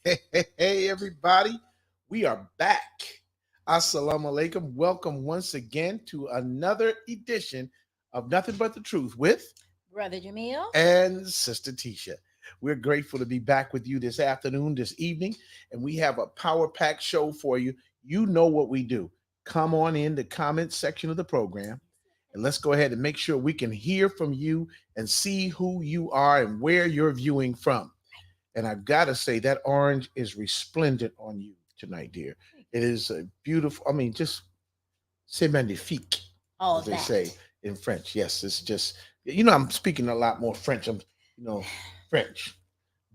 Hey, everybody. We are back. Assalamu alaikum. Welcome once again to another edition of Nothing But the Truth with Brother Jamil. and Sister Tisha. We're grateful to be back with you this afternoon, this evening, and we have a power packed show for you. You know what we do. Come on in the comment section of the program and let's go ahead and make sure we can hear from you and see who you are and where you're viewing from. And I've got to say that orange is resplendent on you tonight, dear. It is a beautiful. I mean, just c'est magnifique, All as of they that. say in French. Yes, it's just I'm speaking a lot more French. I'm French.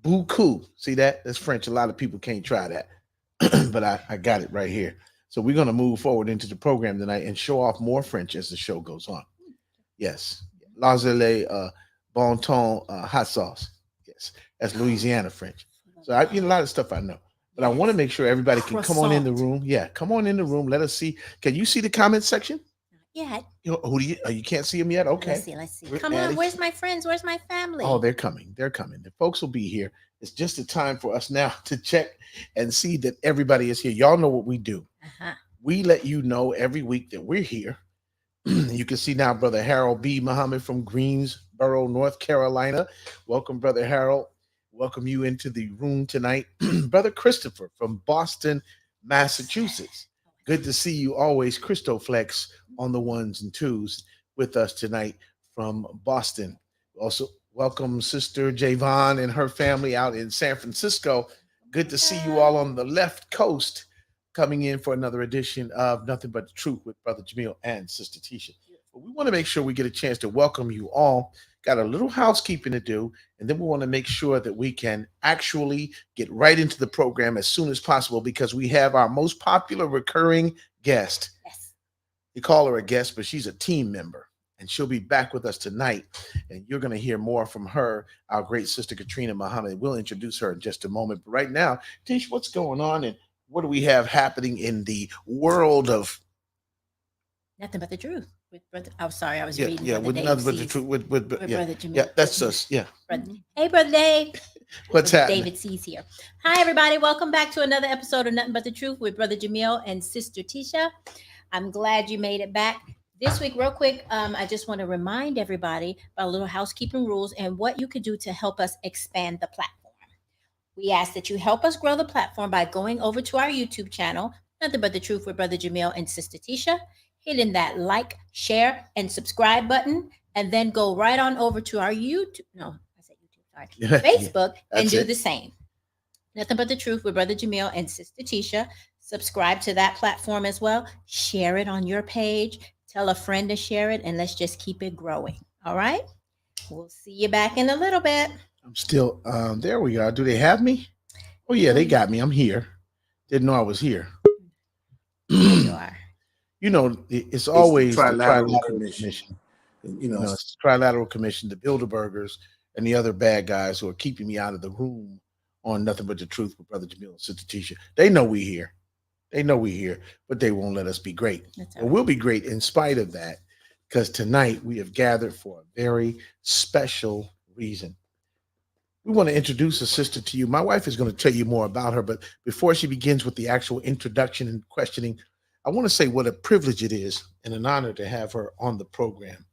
Beaucoup. See that? That's French. A lot of people can't try that, but I got it right here. So we're gonna move forward into the program tonight and show off more French as the show goes on. Yes, lazare, bon ton, hot sauce. Yes, that's Louisiana French. So a lot of stuff I know, but I want to make sure everybody can come on in the Croissant. room. Yeah, come on in the room. Let us see. Can you see the comment section? Yeah. Who do you? Oh, you can't see them yet. Okay. Let's see. We're Come on. adding- Where's my friends? Where's my family? Oh, they're coming. They're coming. The folks will be here. It's just a time for us now to check and see that everybody is here. Y'all know what we do. Uh-huh. We let you know every week that we're here. You can see now Brother Harold B. Muhammad from Greensboro, North Carolina. Welcome, Brother Harold. Welcome you into the room tonight. Brother Christopher from Boston, Massachusetts. Good to see you always, Christoflex, on the ones and twos with us tonight from Boston. Also, welcome Sister Javon and her family out in San Francisco. Good to see you all on the left coast coming in for another edition of Nothing But the Truth with Brother Jamil and Sister Tisha. But we want to make sure we get a chance to welcome you all. Got a little housekeeping to do, and then we want to make sure that we can actually get right into the program as soon as possible because we have our most popular recurring guest. Yes. You call her a guest, but she's a team member, and she'll be back with us tonight. And you're going to hear more from her, our great sister Katrina Muhammad. We'll introduce her in just a moment. But right now, Tish, what's going on and what do we have happening in the world of Nothing but the truth. With brother. Oh, sorry. I was yeah, reading. yeah, Brother with Dave nothing but the C's. truth, with With yeah, Brother Jamil. yeah, that's us, yeah. Hey, Brother Dave. What's happening? David C's here. Hi, everybody. Welcome back to another episode of Nothing But the Truth with Brother Jamil and Sister Tisha. I'm glad you made it back. This week, real quick, I just want to remind everybody about a little housekeeping rules and what you could do to help us expand the platform. We ask that you help us grow the platform by going over to our YouTube channel, Nothing But the Truth with Brother Jamil and Sister Tisha, hitting that like, share, and subscribe button, and then go right on over to our YouTube. No, I said YouTube, sorry. Facebook, and do the same. Nothing But the Truth with Brother Jamil and Sister Tisha. Subscribe to that platform as well. Share it on your page. Tell a friend to share it, and let's just keep it growing. All right? We'll see you back in a little bit. I'm still there we are. Do they have me? Oh yeah, they got me. I'm here. Didn't know I was here. You are. It's always the the Trilateral Trilateral Commission. Commission. You know, It's the Trilateral Commission, the Bilderbergers, and the other bad guys who are keeping me out of the room on Nothing But the Truth with Brother Jamil and Sister Tisha. They know we here. They know we here, but they won't let us be great. That's all But right. we'll be great in spite of that, because tonight we have gathered for a very special reason. We want to introduce a sister to you. My wife is going to tell you more about her, but before she begins with the actual introduction and questioning, I want to say what a privilege it is and an honor to have her on the program.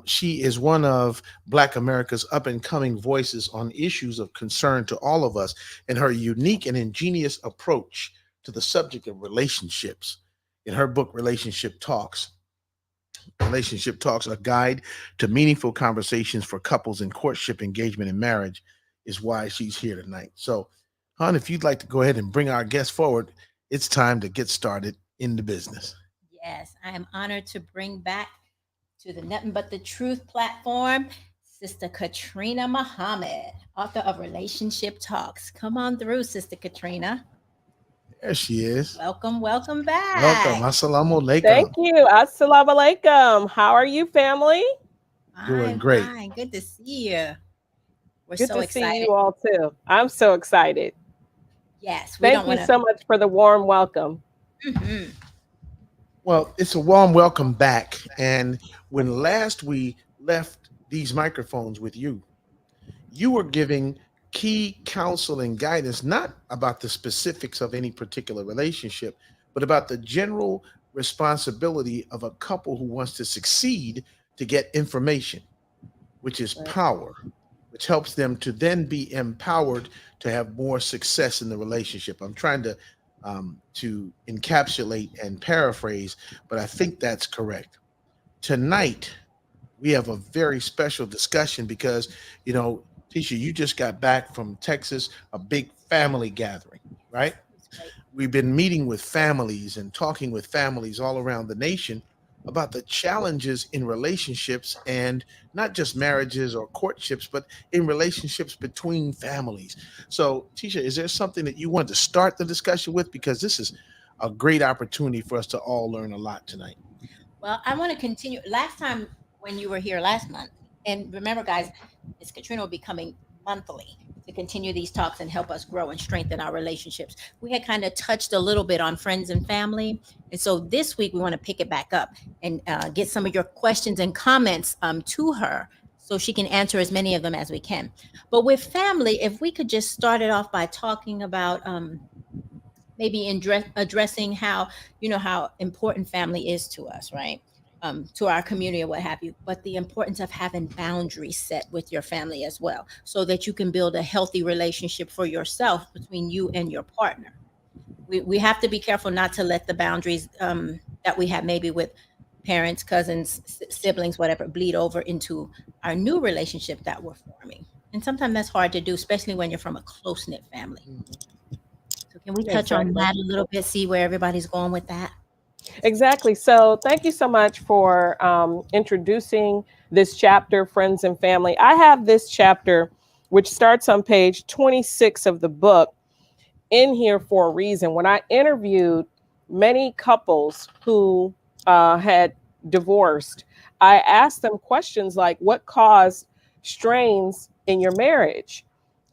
She is one of Black America's up and coming voices on issues of concern to all of us, and her unique and ingenious approach to the subject of relationships. In her book, Relationship Talks, a guide to meaningful conversations for couples in courtship, engagement, and marriage, is why she's here tonight. So, hon, if you'd like to go ahead and bring our guest forward, it's time to get started in the business. Yes, I am honored to bring back to the Nothing But the Truth platform Sister Katrina Muhammad, author of Relationship Talks. Come on through, Sister Katrina. There she is. Welcome Welcome. back. Assalamu alaikum. Thank you. Assalamu alaikum. How are you, family? Doing Fine, great. fine. Good to see you. We're Good so to excited. see you all too. I'm so excited. Yes, we Thank don't you want so much for the warm welcome. to. Well, it's a warm welcome back. And when last we left these microphones with you, you were giving key counsel and guidance, not about the specifics of any particular relationship, but about the general responsibility of a couple who wants to succeed to get information, which is Right. power, which helps them to then be empowered to have more success in the relationship. I'm trying to encapsulate and paraphrase, but I think that's correct. Tonight we have a very special discussion because, you know, Tisha, you just got back from Texas, a big family gathering, right? It's great. We've been meeting with families and talking with families all around the nation about the challenges in relationships, and not just marriages or courtships, but in relationships between families. So, Tisha, is there something that you want to start the discussion with? Because this is a great opportunity for us to all learn a lot tonight. Well, I want to continue. Last time when you were here last month, and remember, guys, Miss Katrina will be coming monthly to continue these talks and help us grow and strengthen our relationships. We had kind of touched a little bit on friends and family. And so this week we want to pick it back up and get some of your questions and comments to her so she can answer as many of them as we can. But with family, if we could just start it off by talking about maybe addressing how, you know, how important family is to us, right? To our community or what have you, but the importance of having boundaries set with your family as well, so that you can build a healthy relationship for yourself between you and your partner. We have to be careful not to let the boundaries that we have maybe with parents, cousins, siblings, whatever, bleed over into our new relationship that we're forming. And sometimes that's hard to do, especially when you're from a close knit family. So can we touch on Exactly. that a little bit, see where everybody's going with that? Exactly. So thank you so much for introducing this chapter, Friends and Family. I have this chapter, which starts on page 26 of the book, in here for a reason. When I interviewed many couples who had divorced, I asked them questions like, what caused strains in your marriage?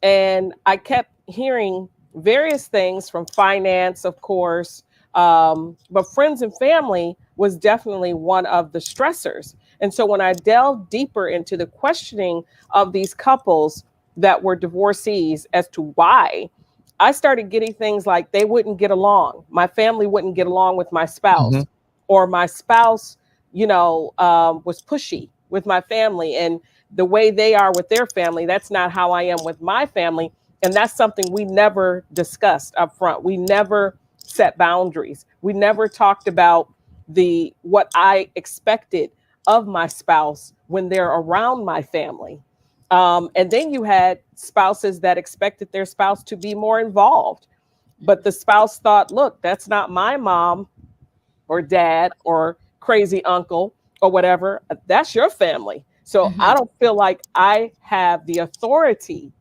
And I kept hearing various things from finance, of course, but friends and family was definitely one of the stressors. And so when I delved deeper into the questioning of these couples that were divorcees as to why, I started getting things like they wouldn't get along. My family wouldn't get along with my Hmm. spouse, or my spouse, was pushy with my family. And the way they are with their family, that's not how I am with my family. And that's something we never discussed up front. We never set boundaries. We never talked about the what I expected of my spouse when they're around my family. And then you had spouses that expected their spouse to be more involved. But the spouse thought, look, that's not my mom or dad or crazy uncle or whatever. That's your family. So I Mhm. don't feel like I have the authority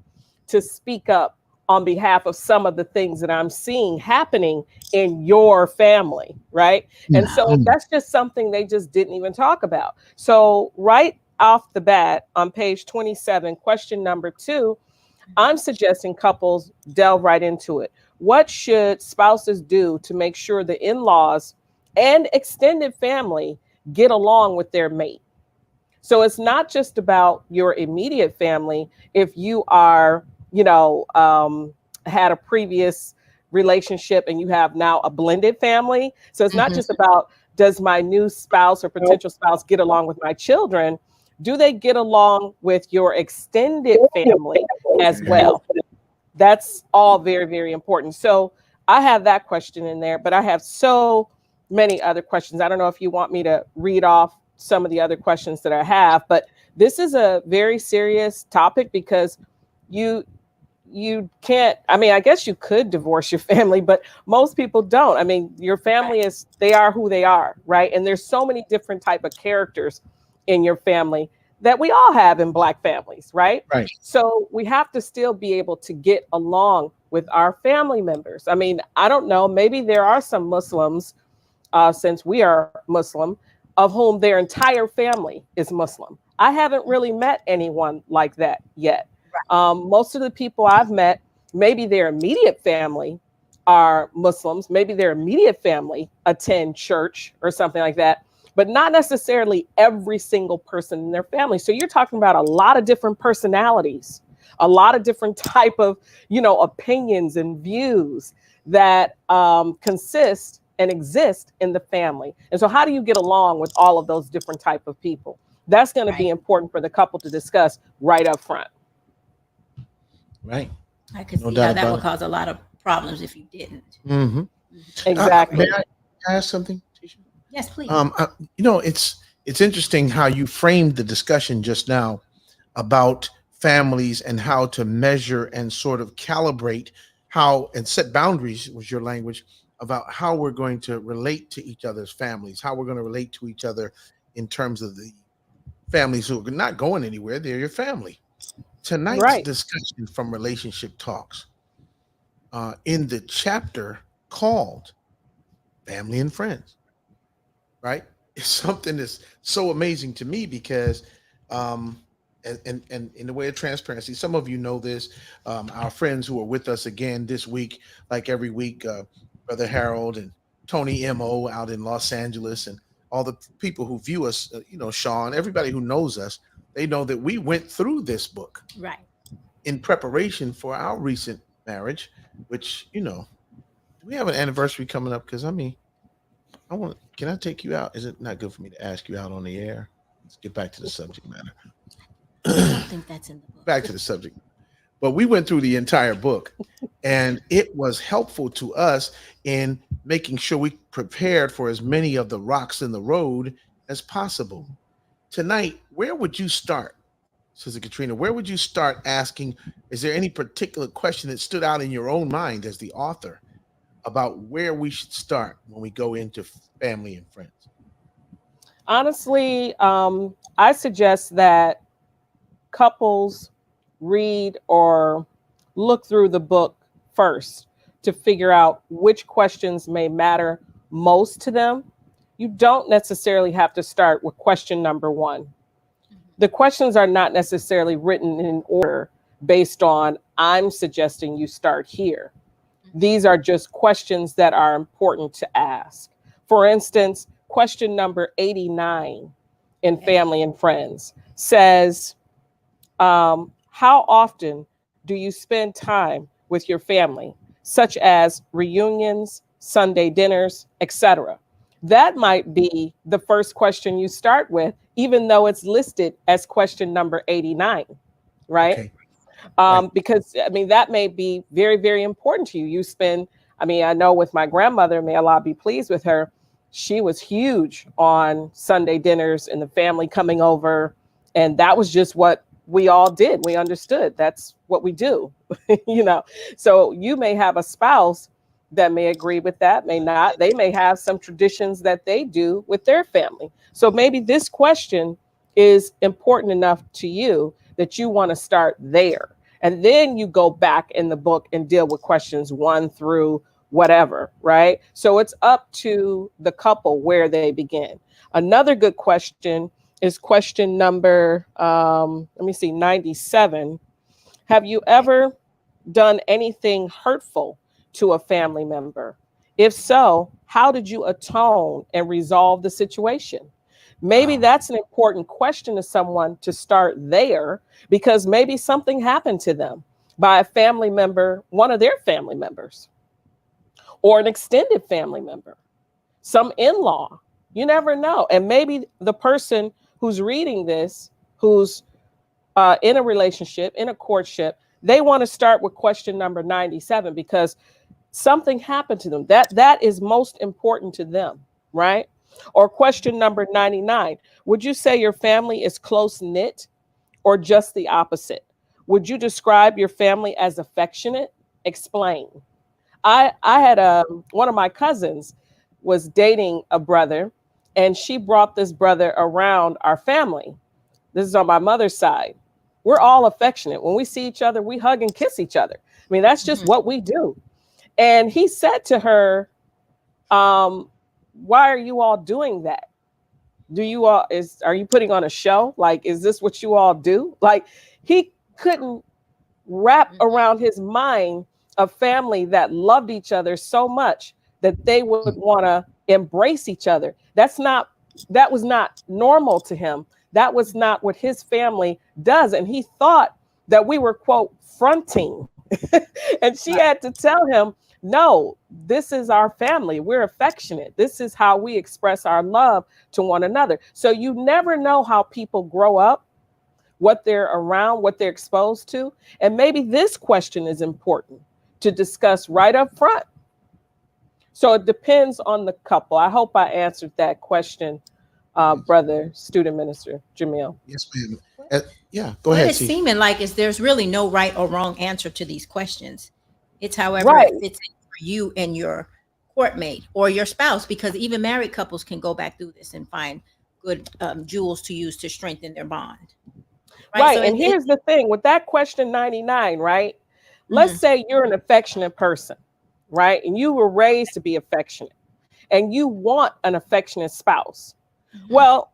to speak up on behalf of some of the things that I'm seeing happening in your family, right? And so Mhm. that's just something they just didn't even talk about. So, right off the bat on page 27, question number 2, I'm suggesting couples delve right into it. What should spouses do to make sure the in laws and extended family get along with their mate? So it's not just about your immediate family. If you are, had a previous relationship and you have now a blended family. So it's not Mhm. just about, does my new spouse or potential spouse get along with my children? Do they get along with your extended family as well? That's all very, very important. So I have that question in there, but I have so many other questions. I don't know if you want me to read off some of the other questions that I have, but this is a very serious topic because you you can't, I mean, I guess you could divorce your family, but most people don't. I mean, your family is, they are who they are, right? And there's so many different type of characters in your family that we all have in black families, right? Right. So we have to still be able to get along with our family members. I mean, I don't know, maybe there are some Muslims, since we are Muslim, of whom their entire family is Muslim. I haven't really met anyone like that yet. Most of the people I've met, maybe their immediate family are Muslims, maybe their immediate family attend church or something like that, but not necessarily every single person in their family. So you're talking about a lot of different personalities. a lot of different type of, opinions and views that consist and exist in the family. And so how do you get along with all of those different type of people? That's going to be important for the couple to discuss right up front. Right. I could No see doubt how that about would it. cause a lot of problems if you didn't. Mm-hmm. Exactly. May I ask something, Tisha? Yes, please. It's interesting how you framed the discussion just now about families and how to measure and sort of calibrate how and set boundaries was your language about how we're going to relate to each other's families, how we're going to relate to each other in terms of the families who are not going anywhere. They're your family. Tonight's Right. discussion from Relationship Talks in the chapter called Family and Friends, right? It's something that's so amazing to me because and in the way of transparency, some of you know this, our friends who are with us again this week, like every week, Brother Harold and Tony Mo out in Los Angeles, and all the people who view us, Sean, everybody who knows us, they know that we went through this book Right. in preparation for our recent marriage, which, do we have an anniversary coming up? Because can I take you out? Is it not good for me to ask you out on the air? Let's get back to the subject matter. I don't think that's in the book. Back to the subject. But we went through the entire book, and it was helpful to us in making sure we prepared for as many of the rocks in the road as possible. Tonight, where would you start, Sister Katrina? Where would you start asking? Is there any particular question that stood out in your own mind as the author about where we should start when we go into family and friends? Honestly, I suggest that couples read or look through the book first to figure out which questions may matter most to them. You don't necessarily have to start with question number 1. The questions are not necessarily written in order based on, I'm suggesting you start here. These are just questions that are important to ask. For instance, question number 89 in Family and Friends says, how often do you spend time with your family, such as reunions, Sunday dinners, etc.? That might be the first question you start with, even though it's listed as question number 89, right? Okay. Right. Because, that may be very, very important to you. You spend, I know with my grandmother, may Allah be pleased with her, she was huge on Sunday dinners and the family coming over. And that was just what we all did. We understood that's what we do, So you may have a spouse that may agree with that, may not. They may have some traditions that they do with their family. So maybe this question is important enough to you that you want to start there. And then you go back in the book and deal with questions 1 through whatever, right? So it's up to the couple where they begin. Another good question is question number, 97. Have you ever done anything hurtful to a family member? If so, how did you atone and resolve the situation? Maybe that's an important question to someone to start there, because maybe something happened to them by a family member, one of their family members, or an extended family member, some in-law. You never know. And maybe the person who's reading this, who's in a relationship, in a courtship, they want to start with question number 97 because something happened to them. That is most important to them, right? Or question number 99. Would you say your family is close-knit or just the opposite? Would you describe your family as affectionate? Explain. I had one of my cousins was dating a brother, and she brought this brother around our family. This is on my mother's side. We're all affectionate. When we see each other, we hug and kiss each other. That's just what we do. And he said to her, why are you all doing that? Are you putting on a show? Like, is this what you all do? Like, he couldn't wrap around his mind a family that loved each other so much that they would want to embrace each other. That was not normal to him. That was not what his family does. And he thought that we were, quote, fronting. And she had to tell him, no, this is our family. We're affectionate. This is how we express our love to one another. So you never know how people grow up, what they're around, what they're exposed to. And maybe this question is important to discuss right up front. So it depends on the couple. I hope I answered that question, brother student minister Jamil. Yes, ma'am. Yeah, go What ahead. it's seeming like is there's really no right or wrong answer to these questions. It's however Right. it fits in for you and your courtmate or your spouse, because even married couples can go back through this and find good jewels to use to strengthen their bond. Right. Right. So And here's the thing with that question 99, right? Let's Mhm. say you're an affectionate person, right? And you were raised to be affectionate and you want an affectionate spouse. Mhm. Well,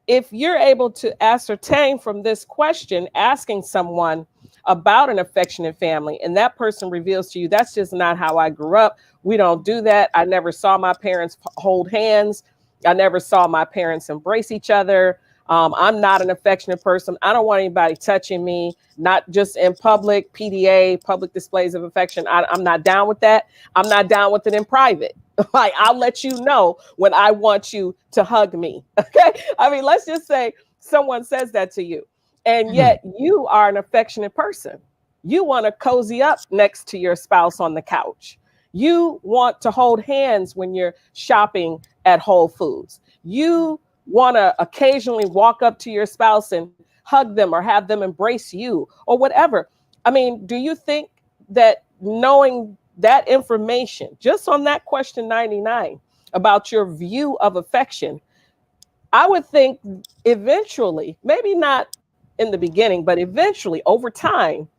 if you're able to ascertain from this question, asking someone about an affectionate family, and that person reveals to you, that's just not how I grew up. We don't do that. I never saw my parents hold hands. I never saw my parents embrace each other. I'm not an affectionate person. I don't want anybody touching me, not just in public, PDA, public displays of affection. I'm not down with that. I'm not down with it in private. Like, I'll let you know when I want you to hug me. Okay. I mean, let's just say someone says that to you, and yet you are an affectionate person. You want to cozy up next to your spouse on the couch. You want to hold hands when you're shopping at Whole Foods. You want to occasionally walk up to your spouse and hug them or have them embrace you or whatever. I mean, do you think that knowing that information just on that question 99 about your view of affection, I would think eventually, maybe not in the beginning, but eventually over time,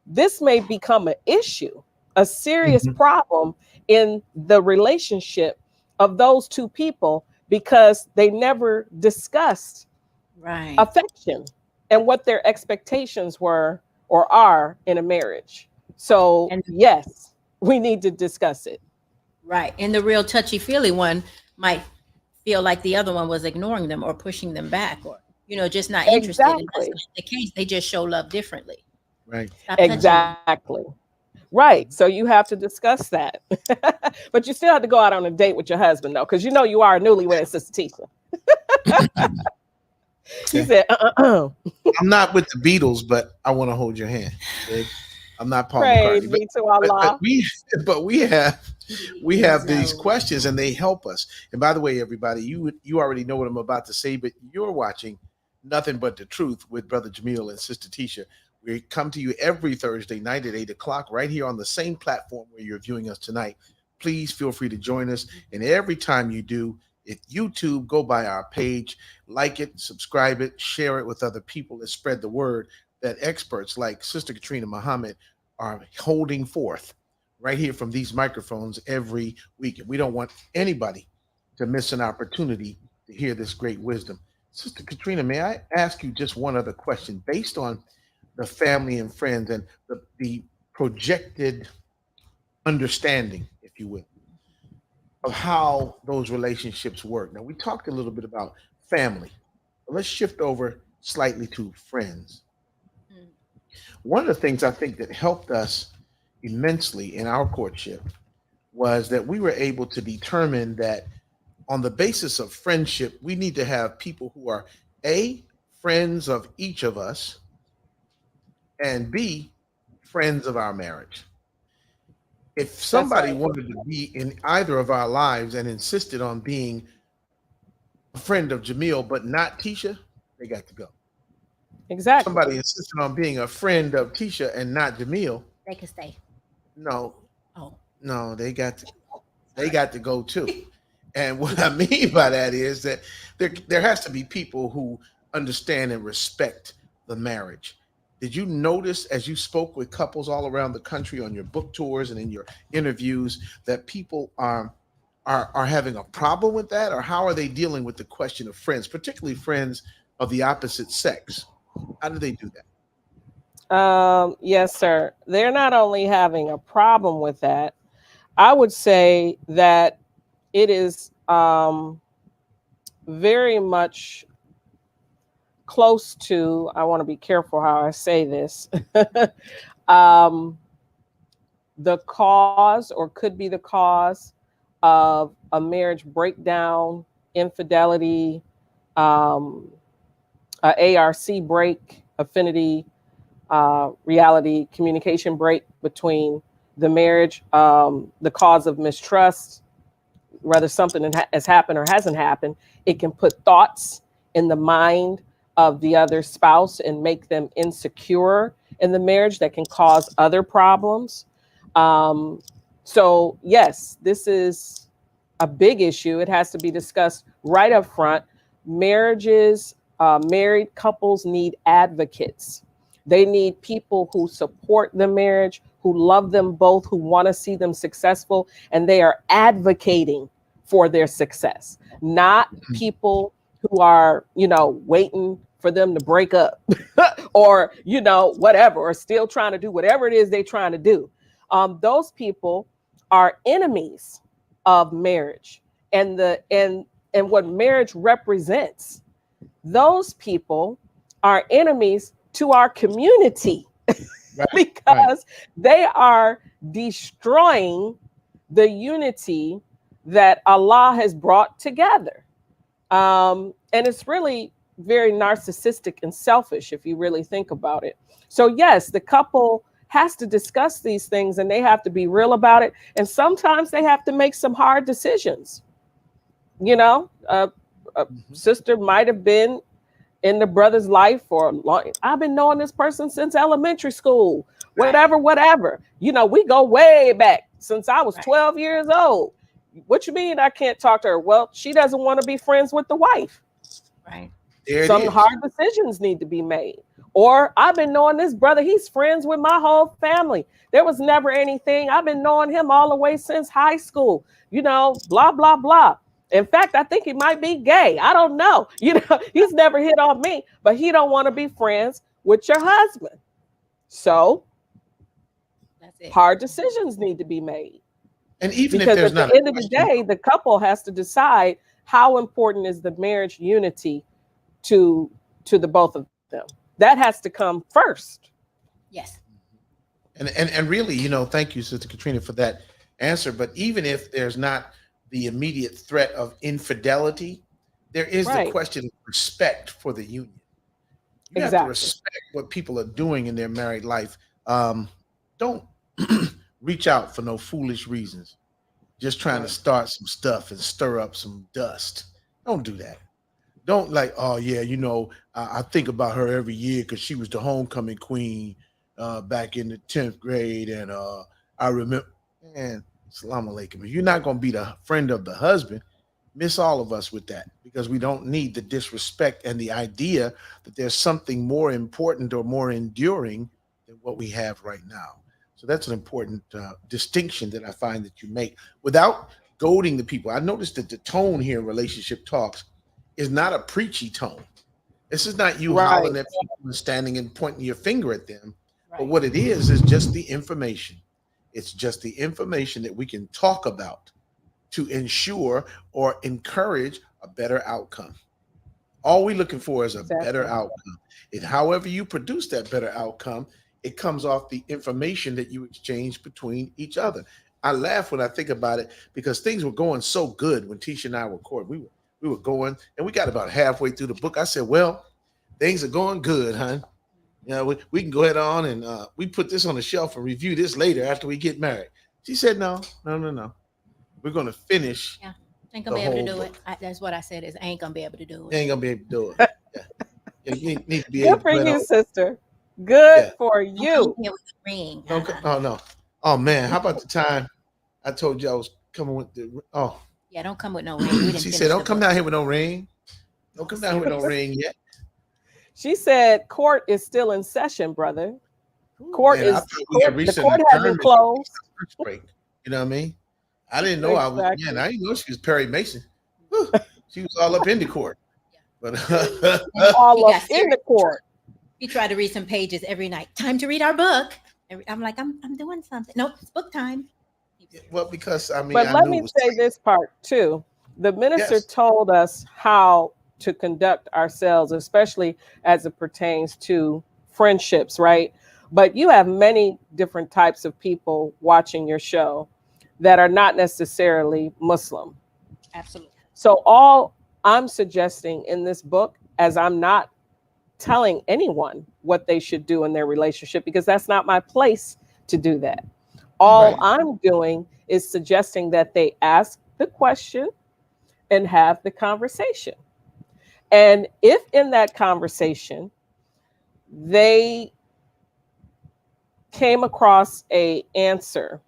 this may become an issue, a serious Mhm. problem in the relationship of those two people because they never discussed Right. affection and what their expectations were or are in a marriage. So, And yes, we need to discuss it. right. And the real touchy feely one might feel like the other one was ignoring them or pushing them back or, just not interested. And that's Exactly. not the case. They just show love differently. Right. Stop touching me. Exactly. Right. So you have to discuss that. But you still have to go out on a date with your husband, though, because you are a newlywed, Sister Tisha. She Okay. said, I'm not with the Beatles, but I want to hold your hand. Okay? I'm not Paul praise McCartney, but be to but Allah. we but we have these So, questions and they help us. And by the way, everybody, you already know what I'm about to say, but you're watching Nothing But the Truth with Brother Jamil and Sister Tisha. We come to you every Thursday night at 8 o'clock, right here on the same platform where you're viewing us tonight. Please feel free to join us. And every time you do, if YouTube, go by our page, like it, subscribe it, share it with other people, and spread the word that experts like Sister Katrina Muhammad are holding forth right here from these microphones every week. And we don't want anybody to miss an opportunity to hear this great wisdom. Sister Katrina, may I ask you just one other question based on the family and friends and the projected understanding, if you will, of how those relationships work? Now, we talked a little bit about family. Let's shift over slightly to friends. mm, One of the things I think that helped us immensely in our courtship was that we were able to determine that on the basis of friendship, we need to have people who are A, friends of each of us, and B, friends of our marriage. If That's somebody right. wanted to be in either of our lives and insisted on being a friend of Jamil but not Tisha, they got to go. Exactly. Somebody insisted on being a friend of Tisha and not Jamil, they can stay. no, Oh, no, they sorry. got to go too. And what I mean by that is that there has to be people who understand and respect the marriage. Did you notice as you spoke with couples all around the country on your book tours and in your interviews that people are having a problem with that, or how are they dealing with the question of friends, particularly friends of the opposite sex? How do they do that? Yes, sir. They're not only having a problem with that, I would say that it is very much close to, I want to be careful how I say this, um, the cause, or could be the cause, of a marriage breakdown, infidelity, a ARC break, affinity, reality communication break between the marriage, the cause of mistrust, whether something has happened or hasn't happened. It can put thoughts in the mind of the other spouse and make them insecure in the marriage that can cause other problems. So yes, this is a big issue. It has to be discussed right up front. Marriages, married couples need advocates. They need people who support the marriage, who love them both, who want to see them successful, and they are advocating for their success, not people who are, waiting for them to break up or, whatever, or still trying to do whatever it is they're trying to do. Those people are enemies of marriage and what marriage represents. Those people are enemies to our community, right, because they are destroying the unity that Allah has brought together. And it's really very narcissistic and selfish if you really think about it. So yes, the couple has to discuss these things and they have to be real about it. And sometimes they have to make some hard decisions. Sister might have been in the brother's life for long. I've been knowing this person since elementary school, whatever. We go way back since I was 12 years old. What you mean I can't talk to her? Well, she doesn't want to be friends with the wife. Right. Some hard decisions need to be made. Or I've been knowing this brother, he's friends with my whole family. There was never anything. I've been knowing him all the way since high school, blah, blah, blah. In fact, I think he might be gay. I don't know. He's never hit on me, but he don't want to be friends with your husband. So that's it. Hard decisions need to be made. And even because if there's at the end of the day, the couple has to decide how important is the marriage unity to the both of them. That has to come first. Yes. And really, thank you, Sister Katrina, for that answer. But even if there's not the immediate threat of infidelity, there is the question of respect for the union. You have to respect what people are doing in their married life. Don't reach out for no foolish reasons. Just trying to start some stuff and stir up some dust. Don't do that. Don't I think about her every year because she was the homecoming queen back in the 10th grade. And I remember, man, Salaam alaikum. If you're not going to be the friend of the husband, miss all of us with that, because we don't need the disrespect and the idea that there's something more important or more enduring than what we have right now. So that's an important distinction that I find that you make without goading the people. I noticed that the tone here in Relationship Talks is not a preachy tone. This is not you hollering at people and standing and pointing your finger at them. But what it is just the information. It's just the information that we can talk about to ensure or encourage a better outcome. All we're looking for is a better outcome. And however you produce that better outcome, it comes off the information that you exchange between each other. I laugh when I think about it because things were going so good when Tisha and I were recording. We were going, and we got about halfway through the book. I said, well, things are going good, hon. We can go ahead on and we put this on the shelf and review this later after we get married. She said, no. We're going to finish. Yeah, ain't going to be able to do it. That's what I said is I ain't going to be able to do it. Ain't going to be able to do it. Yeah. You need to be Good able for you, sister. Good for you. Ring. Oh, no. Oh, man. How about the time I told you I was coming with the, yeah, don't come with no ring. She said, don't come down here with no ring. Don't come down here with no ring yet. She said court is still in session, brother. Court the court hasn't closed. Break. You know what I mean? I didn't know I didn't know she was Perry Mason. Whew. She was all up in the court. But all up in the court. We try to read some pages every night. Time to read our book. I'm like, I'm doing something. Nope, it's book time. Well, because But let me say this part too. The minister told us how to conduct ourselves, especially as it pertains to friendships, right? But you have many different types of people watching your show that are not necessarily Muslim. Absolutely. So all I'm suggesting in this book, as I'm not telling anyone what they should do in their relationship, because that's not my place to do that. All Right. I'm doing is suggesting that they ask the question and have the conversation. And if in that conversation they came across a answer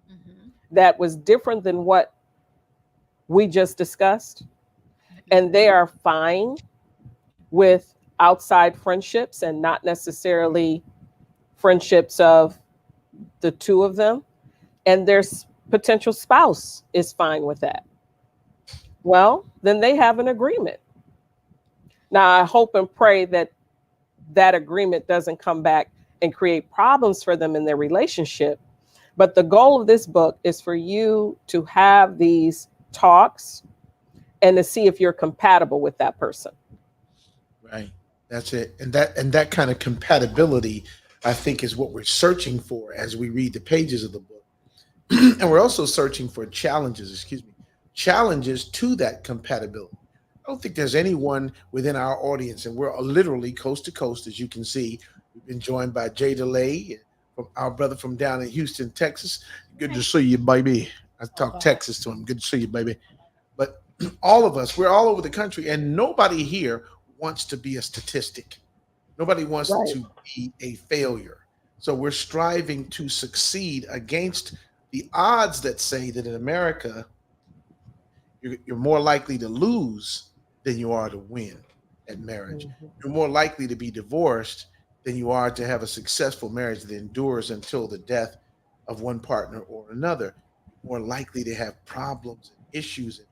Mm-hmm. that was different than what we just discussed, Mm-hmm. and they are fine with outside friendships and not necessarily friendships of the two of them, and their potential spouse is fine with that, well, then they have an agreement. Now, I hope and pray that that agreement doesn't come back and create problems for them in their relationship. But the goal of this book is for you to have these talks and to see if you're compatible with that person. Right. That's it. And that kind of compatibility, I think, is what we're searching for as we read the pages of the book. And we're also searching for challenges, excuse me, challenges to that compatibility. I don't think there's anyone within our audience, and we're literally coast to coast, as you can see. We've been joined by Jay DeLay, from our brother from down in Houston, Texas. Good to see you, baby. I talk Okay. Texas to him. Good to see you, baby. But all of us, we're all over the country, and nobody here wants to be a statistic. Nobody wants Right. to be a failure. So we're striving to succeed against the odds that say that in America, you're more likely to lose than you are to win at marriage. Mhm. You're more likely to be divorced than you are to have a successful marriage that endures until the death of one partner or another. You're more likely to have problems and issues and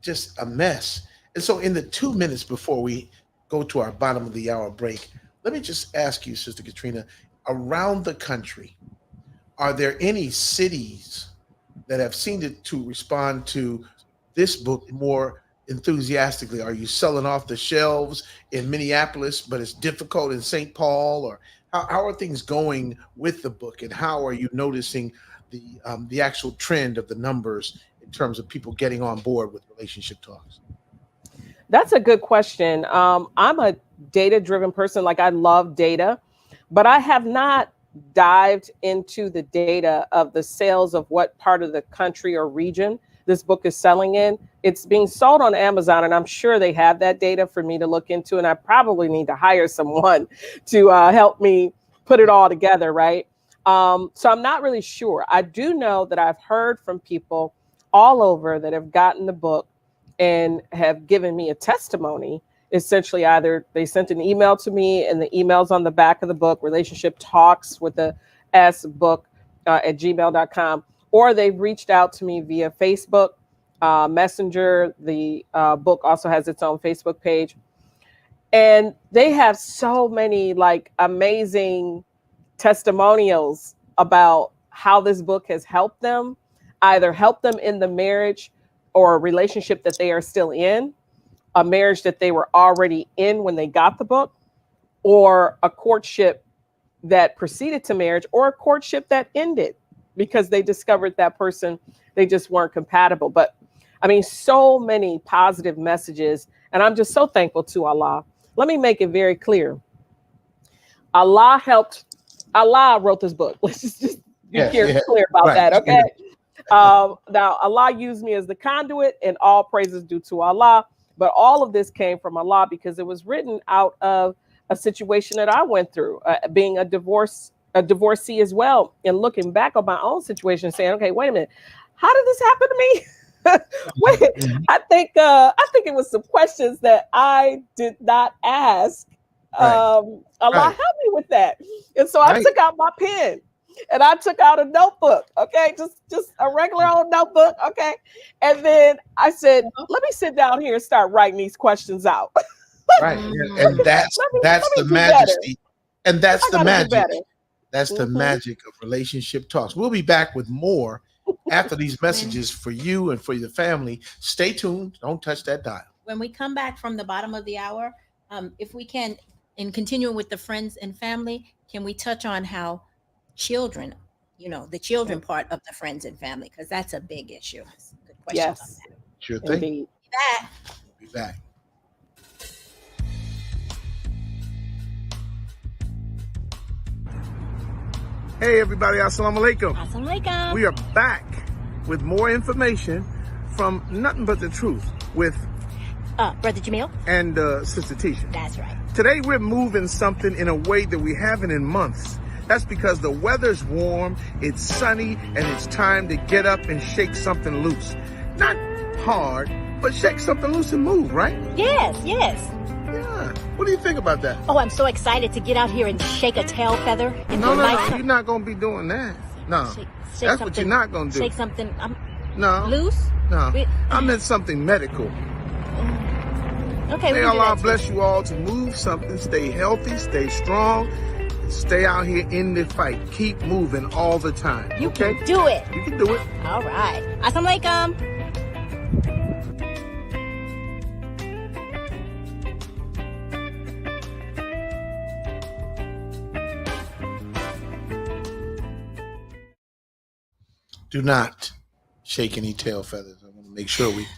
just a mess. And so, in the 2 minutes before we go to our bottom of the hour break, let me just ask you, Sister Katrina, around the country, are there any cities that have seemed to respond to this book more enthusiastically? Are you selling off the shelves in Minneapolis, but it's difficult in St. Paul? Or how are things going with the book, and how are you noticing the actual trend of the numbers in terms of people getting on board with relationship talks? That's a good question. I'm a data driven person. Like, I love data, but I have not dived into the data of the sales of what part of the country or region this book is selling in. It's being sold on Amazon, and I'm sure they have that data for me to look into. And I probably need to hire someone to help me put it all together, right? So I'm not really sure. I do know that I've heard from people all over that have gotten the book and have given me a testimony. Essentially, either they sent an email to me, and the email's on the back of the book, Relationship Talks with the S book at gmail.com, or they've reached out to me via Facebook Messenger. The book also has its own Facebook page. And they have so many like amazing testimonials about how this book has helped them, either help them in the marriage or a relationship that they are still in, a marriage that they were already in when they got the book, or a courtship that proceeded to marriage, or a courtship that ended because they discovered that person, they just weren't compatible. But I mean, so many positive messages, and I'm just so thankful to Allah. Let me make it very clear. Allah wrote this book. Let's just be Yes, yeah, clear about right. that, okay? Now, Allah used me as the conduit, and all praises due to Allah. But all of this came from Allah because it was written out of a situation that I went through, being a divorcee as well, and looking back on my own situation, saying, "Okay, wait a minute, how did this happen to me?" Wait, Mhm. I think it was some questions that I did not ask. Right, Allah right, help me with that, and so I right. took out my pen and I took out a notebook, okay, just a regular old notebook, okay, and then I said, "Let me sit down here and start writing these questions out. Right. Yeah. And Mm. that's Let that's the me do better. majesty. And that's I the got to do magic. better." That's the Hmm. magic of relationship talks. We'll be back with more after these Man. messages for you and for your family. Stay tuned. Don't touch that dial. when we come back from the bottom of the hour, if we can, in continuing with the friends and family, can we touch on how children, the children part of the friends and family, because that's a big issue. Good questions on Yes, that. Sure thing. indeed. Back. We'll be back. Hey everybody, assalamu alaikum. Assalamualaikum. We are back with more information from Nothing But the Truth with Brother Jamil. and Sister Tisha. That's right. Today we're moving something in a way that we haven't in months. That's because the weather's warm, it's sunny, and it's time to get up and shake something loose. Not hard, but shake something loose and move, right? Yes. Yeah. What do you think about that? Oh, I'm so excited to get out here and shake a tail feather into No, a nice. you're not going to be doing that. No. Shake That's what something- you're not going to do. Shake something No. loose. No. We- I meant something medical. Okay, May we can do Allah that. bless you all to move something, stay healthy, stay strong, stay out here in the fight. Keep moving all the time. You Okay? can do it. You can do it. All right. Assalamualaikum. Do not shake any tail feathers. I want to make sure we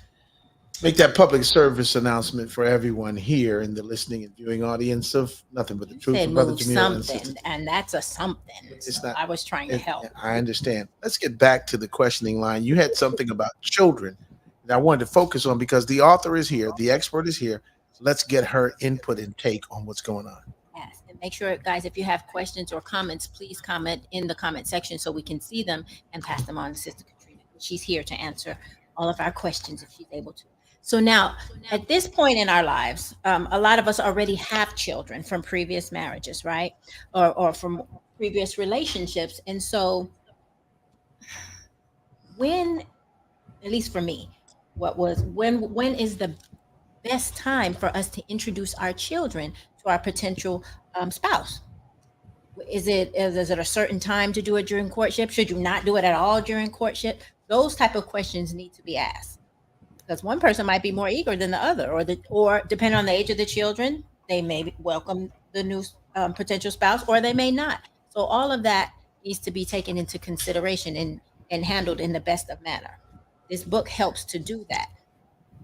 make that public service announcement for everyone here in the listening and viewing audience of Nothing But the Truth. Said with Brother move Jamil and something, Sister- and that's a something. It's So not- I was trying to help. I understand. Let's get back to the questioning line. You had something about children that I wanted to focus on because the author is here, the expert is here. Let's get her input and take on what's going on. Yes, and make sure, guys, if you have questions or comments, please comment in the comment section so we can see them and pass them on to Sister Katrina. She's here to answer all of our questions if she's able to. So now, at this point in our lives, a lot of us already have children from previous marriages, right? Or from previous relationships. And so when, at least for me, when is the best time for us to introduce our children to our potential spouse? Is it a certain time to do it during courtship? Should you not do it at all during courtship? Those type of questions need to be asked, because one person might be more eager than the other, or depending on the age of the children, they may welcome the new potential spouse, or they may not. So all of that needs to be taken into consideration and handled in the best of manner. This book helps to do that.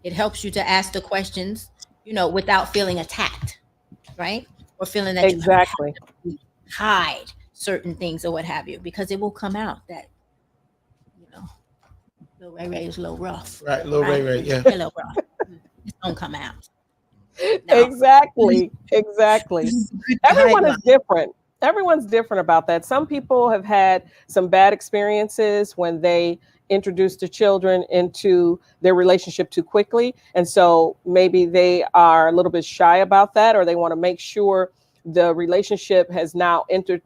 It helps you to ask the questions, without feeling attacked, right? Or feeling that Exactly. you have to hide certain things or what have you, because it will come out that, Lil Ray Ray is a little rough. Right, Lil Ray Ray, yeah. A little rough. It's gonna come out. Now, Exactly. Everyone guideline. is different. Everyone's different about that. Some people have had some bad experiences when they introduce the children into their relationship too quickly. And so maybe they are a little bit shy about that, or they want to make sure the relationship has now entered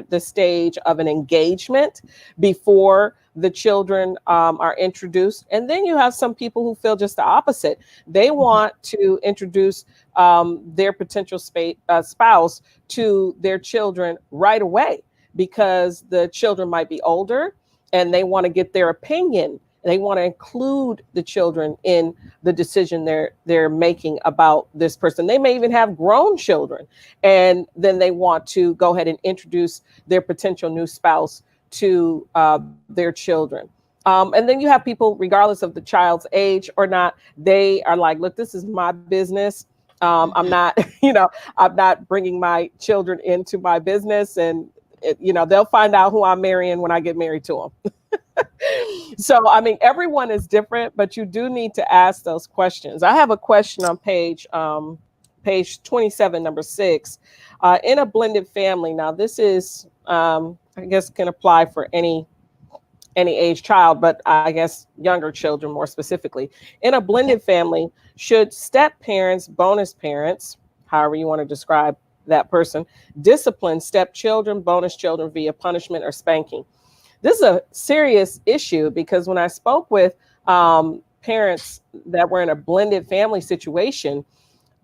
the stage of an engagement before the children are introduced. And then you have some people who feel just the opposite. They want to introduce their potential spouse to their children right away, because the children might be older and they want to get their opinion. They want to include the children in the decision they're making about this person. They may even have grown children, and then they want to go ahead and introduce their potential new spouse to their children. And then you have people, regardless of the child's age or not, they are like, look, this is my business. I'm not, I'm not bringing my children into my business, and they'll find out who I'm marrying when I get married to them. So, I mean, everyone is different, but you do need to ask those questions. I have a question on page 27, number 6. In a blended family. Now, this is, I guess, can apply for any age child, but I guess younger children more specifically. In a blended family, should step parents, bonus parents, however you want to describe that person, discipline step children, bonus children via punishment or spanking? This is a serious issue, because when I spoke with parents that were in a blended family situation,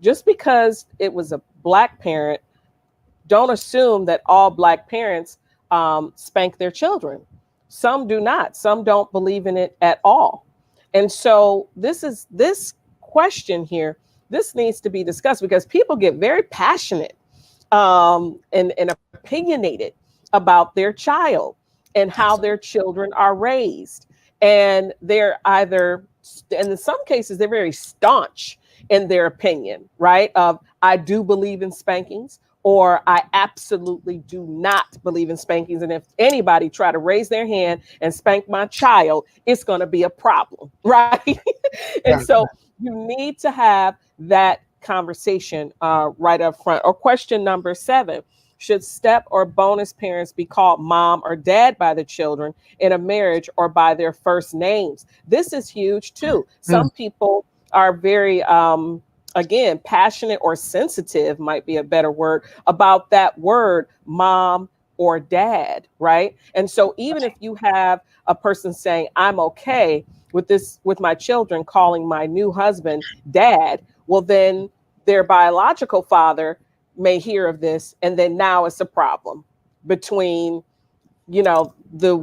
just because it was a Black parent, don't assume that all Black parents spank their children. Some do not. Some don't believe in it at all. And so this question here, this needs to be discussed because people get very passionate and opinionated about their child and how their children are raised. And they're either, and in some cases, they're very staunch in their opinion, right? Of, I do believe in spankings, or I absolutely do not believe in spankings. And if anybody try to raise their hand and spank my child, it's going to be a problem, right? And so you need to have that conversation right up front. Or question number 7, should step or bonus parents be called mom or dad by the children in a marriage or by their first names? This is huge too. Some people are very, again, passionate or sensitive might be a better word about that word, mom or dad, right? And so even if you have a person saying, I'm okay with this, with my children calling my new husband dad, well, then their biological father may hear of this, and then now it's a problem between, you know, the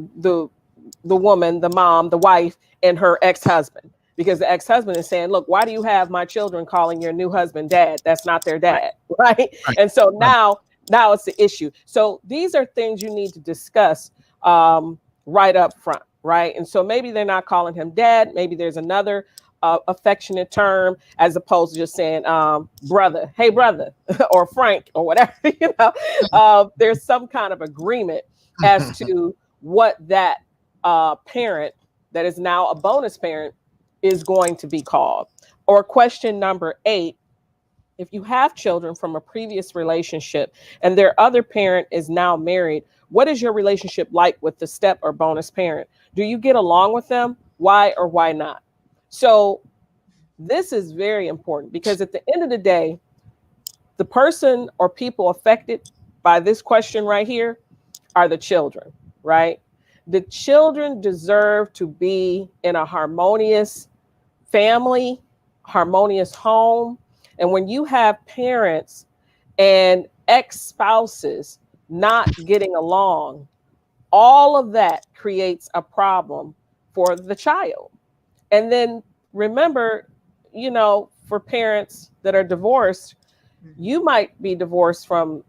woman, the mom, the wife, and her ex-husband, because the ex-husband is saying, look, why do you have my children calling your new husband dad? That's not their dad, right? And so now it's the issue. So these are things you need to discuss right up front, right? And so maybe they're not calling him dad. Maybe there's another affectionate term, as opposed to just saying brother, hey brother, or Frank, or whatever. You know, there's some kind of agreement as to what that parent that is now a bonus parent is going to be called. Or question number 8, if you have children from a previous relationship and their other parent is now married, what is your relationship like with the step or bonus parent? Do you get along with them? Why or why not? So this is very important, because at the end of the day, the person or people affected by this question right here are the children, right? The children deserve to be in a harmonious family, harmonious home. And when you have parents and ex-spouses not getting along, all of that creates a problem for the child. And then remember, you know, for parents that are divorced, you might be divorced from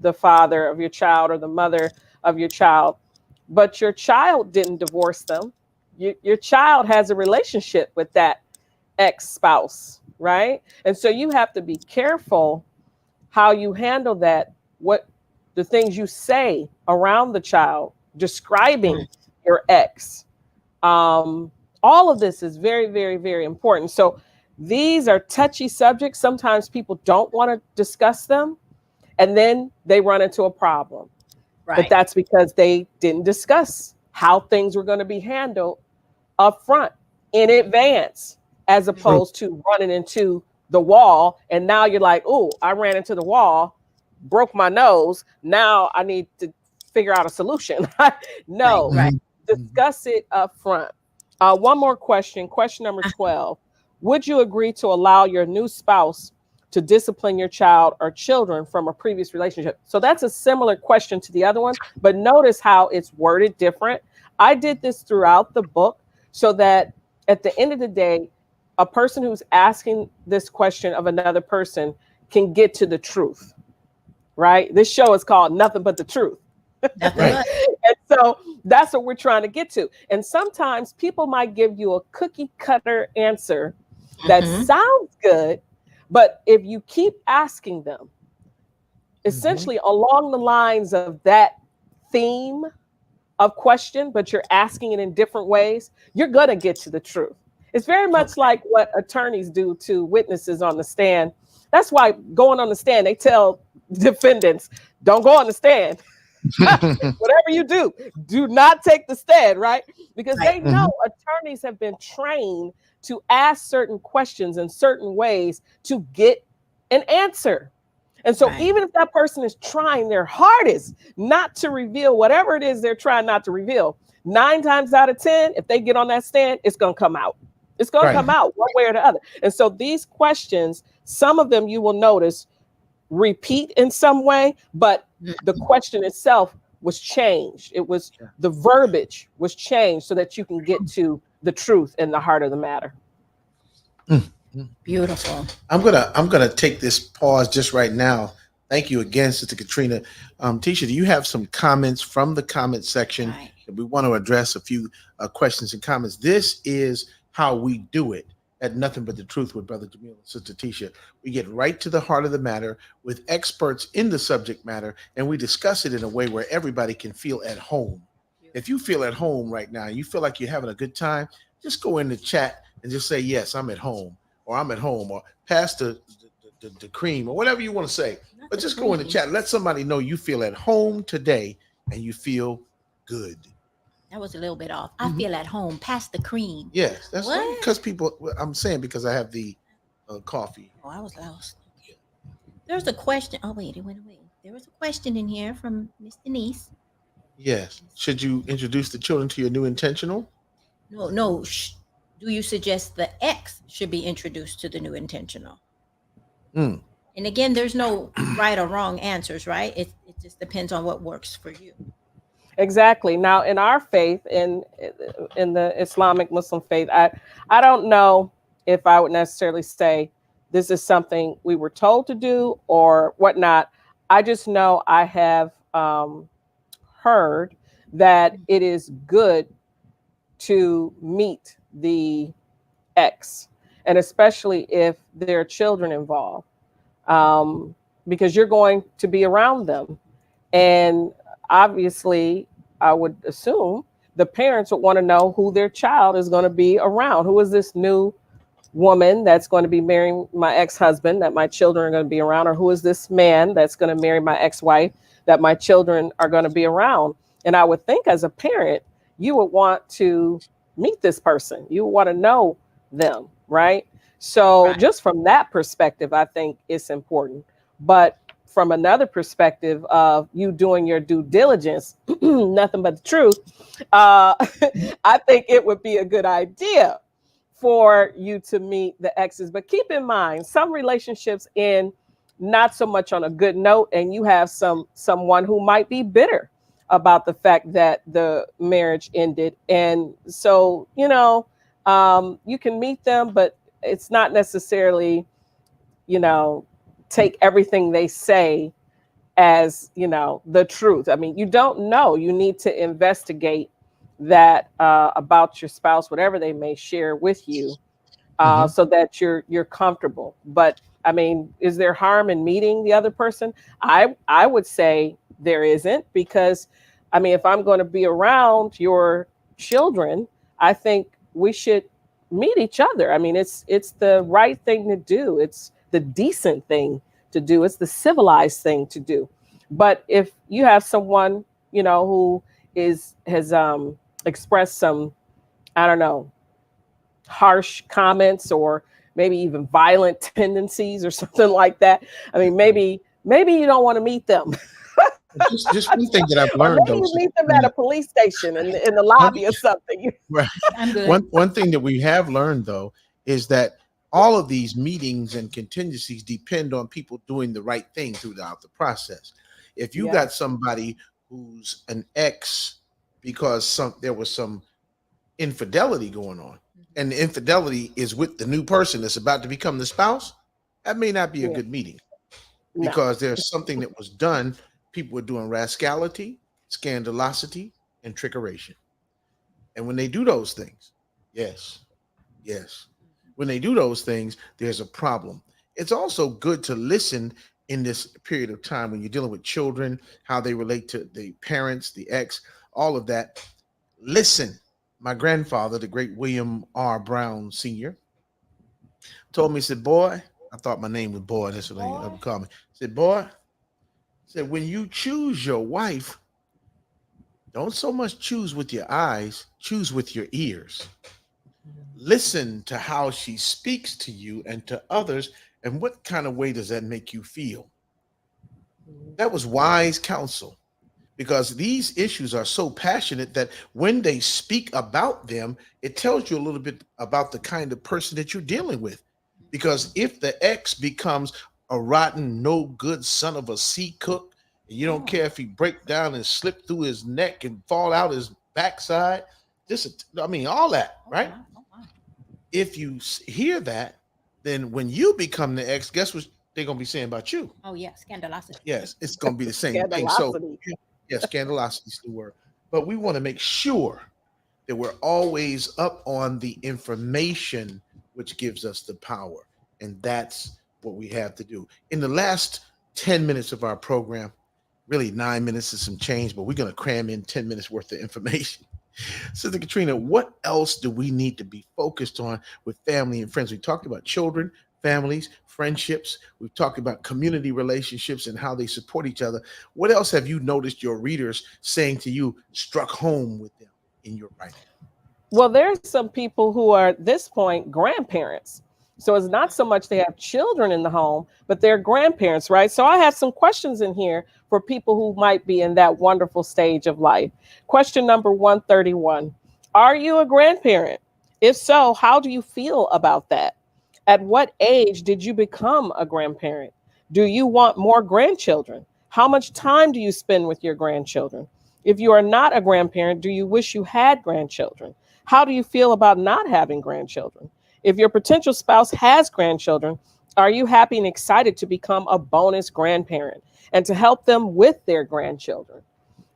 the father of your child or the mother of your child, but your child didn't divorce them. Your child has a relationship with that ex-spouse, right? And so you have to be careful how you handle that, what the things you say around the child, describing your ex. All of this is very, very, very important. So these are touchy subjects. Sometimes people don't want to discuss them, and then they run into a problem. Right. But that's because they didn't discuss how things were going to be handled up front in advance, as opposed to running into the wall. And now you're like, oh, I ran into the wall, broke my nose. Now I need to figure out a solution. No, right. Discuss it up front. One more question. Question number 12. Would you agree to allow your new spouse to discipline your child or children from a previous relationship? So that's a similar question to the other one, but notice how it's worded different. I did this throughout the book so that at the end of the day, a person who's asking this question of another person can get to the truth, right? This show is called Nothing But the Truth. Right. And so that's what we're trying to get to. And sometimes people might give you a cookie cutter answer that sounds good, but if you keep asking them essentially along the lines of that theme of question, but you're asking it in different ways, you're going to get to the truth. It's very much like what attorneys do to witnesses on the stand. That's why going on the stand, they tell defendants, don't go on the stand. Whatever you do, do not take the stand, right? Because they know attorneys have been trained to ask certain questions in certain ways to get an answer. And so even if that person is trying their hardest not to reveal whatever it is they're trying not to reveal, 9 times out of 10, if they get on that stand, it's going to come out. It's going to come out one way or the other. And so these questions, some of them you will notice repeat in some way, but the question itself was changed. It was the verbiage was changed so that you can get to the truth in the heart of the matter. Beautiful. I'm gonna take this pause just right now. Thank you again, Sister Katrina. Tisha, do you have some comments from the comment section Right. that we want to address? A few questions and comments. This is how we do it at Nothing But the Truth with Brother Jamil and Sister Tisha. We get right to the heart of the matter with experts in the subject matter, and we discuss it in a way where everybody can feel at home. If you feel at home right now, you feel like you're having a good time, just go in the chat and just say, "Yes, I'm at home," or "I'm at home," or "Pass the cream," or whatever you want to say. Not But the just go in the cream. chat. Let somebody know you feel at home today and you feel good. That was a little bit off. I Mhm. feel at home. Pass the cream. Yes, that's What? because people. Well, I'm saying because I have the coffee. Oh, I was lost. Okay. There's a question. Oh, wait, it went away. There was a question in here from Miss Denise. Yes. Should you introduce the children to your new intentional? No, no. Do you suggest the X should be introduced to the new intentional? Mm. And again, there's no right or wrong answers, right? It just depends on what works for you. Exactly. Now, in our faith, in the Islamic Muslim faith, I don't know if I would necessarily say this is something we were told to do or whatnot. I just know I have heard that it is good to meet the ex, and especially if there are children involved, um, because you're going to be around them. And obviously, I would assume the parents would want to know who their child is going to be around. Who is this new woman that's going to be marrying my ex-husband that my children are going to be around? Or who is this man that's going to marry my ex-wife that my children are going to be around? And I would think as a parent, you would want to meet this person. You would want to know them, right? So Right. just from that perspective, I think it's important. But from another perspective of you doing your due diligence, nothing but the truth, I think it would be a good idea for you to meet the exes. But keep in mind, some relationships end not so much on a good note, and you have someone who might be bitter about the fact that the marriage ended. And so, you can meet them, but it's not necessarily, you know, take everything they say as the truth. I mean, you don't know. You need to investigate that about your spouse, whatever they may share with you, Mhm. so that you're comfortable. But I mean, is there harm in meeting the other person? I would say there isn't, because I mean, if I'm going to be around your children, I think we should meet each other. I mean, it's the right thing to do. It's the decent thing to do. It's the civilized thing to do. But if you have someone, who has expressed some, I don't know, harsh comments or maybe even violent tendencies or something like that. I mean, maybe you don't want to meet them. Just one thing that I've Or learned maybe though, you Sister meet them at Katrina, a police station in the one, lobby or something. right, I'm good. one thing that we have learned though is that all of these meetings and contingencies depend on people doing the right thing throughout the process. If you got Yes. somebody who's an ex because there was some infidelity going on, and the infidelity is with the new person that's about to become the spouse, that may not be a Yeah. good meeting No. because there's something that was done. People were doing rascality, scandalosity, and trickeration. And when they do those things, yes, yes, when they do those things, there's a problem. It's also good to listen in this period of time when you're dealing with children, how they relate to the parents, the ex, all of that. Listen. My grandfather, the great William R. Brown Sr., told me, he said, "Boy," I thought my name was Boy, that's what they Boy. would call me. He said, "Boy," said, "when you choose your wife, don't so much choose with your eyes, choose with your ears. Listen to how she speaks to you and to others, and what kind of way does that make you feel?" That was wise counsel because these issues are so passionate that when they speak about them, it tells you a little bit about the kind of person that you're dealing with. Because if the ex becomes a rotten, no good son of a sea cook, and you don't Oh, care if he break down and slip through his neck and fall out his backside, just I mean all that, oh right? my, oh my. If you hear that, then when you become the ex, guess what they're gonna be saying about you? Oh yeah, scandalosity. Yes, it's gonna be the same thing. So Scandalosity. yes, scandalosity is the word. But we want to make sure that we're always up on the information which gives us the power. And that's what we have to do. In the last 10 minutes of our program, really 9 minutes is some change, but we're going to cram in 10 minutes worth of information. Sister Katrina, what else do we need to be focused on with family and friends? We talked about children, families, friendships. We've talked about community relationships and how they support each other. What else have you noticed your readers saying to you struck home with them in your writing? Well, there's some people who are at this point grandparents. So it's not so much they have children in the home, but they're grandparents, right? So I have some questions in here for people who might be in that wonderful stage of life. Question number 131. Are you a grandparent? If so, how do you feel about that? At what age did you become a grandparent? Do you want more grandchildren? How much time do you spend with your grandchildren? If you are not a grandparent, do you wish you had grandchildren? How do you feel about not having grandchildren? If your potential spouse has grandchildren, are you happy and excited to become a bonus grandparent and to help them with their grandchildren?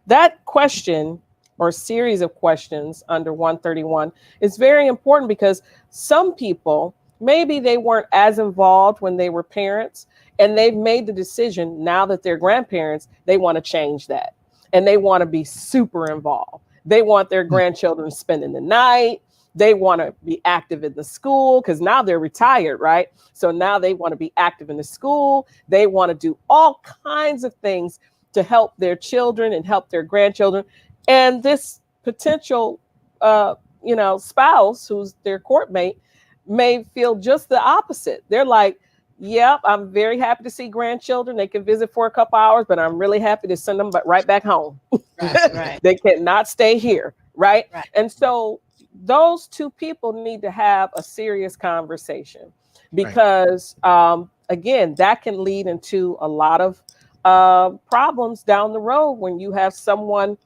That question or series of questions under 131 is very important because some people, maybe they weren't as involved when they were parents, and they've made the decision now that they're grandparents, they want to change that. And they want to be super involved. They want their grandchildren spending the night. They want to be active in the school because now they're retired, right? So now they want to be active in the school. They want to do all kinds of things to help their children and help their grandchildren. And this potential, spouse who's their court mate may feel just the opposite. They're like, yep, I'm very happy to see grandchildren. They can visit for a couple hours, but I'm really happy to send them right back home. Right. They cannot stay here, right? Right. And so those two people need to have a serious conversation because, again, that can lead into a lot of problems down the road when you have someone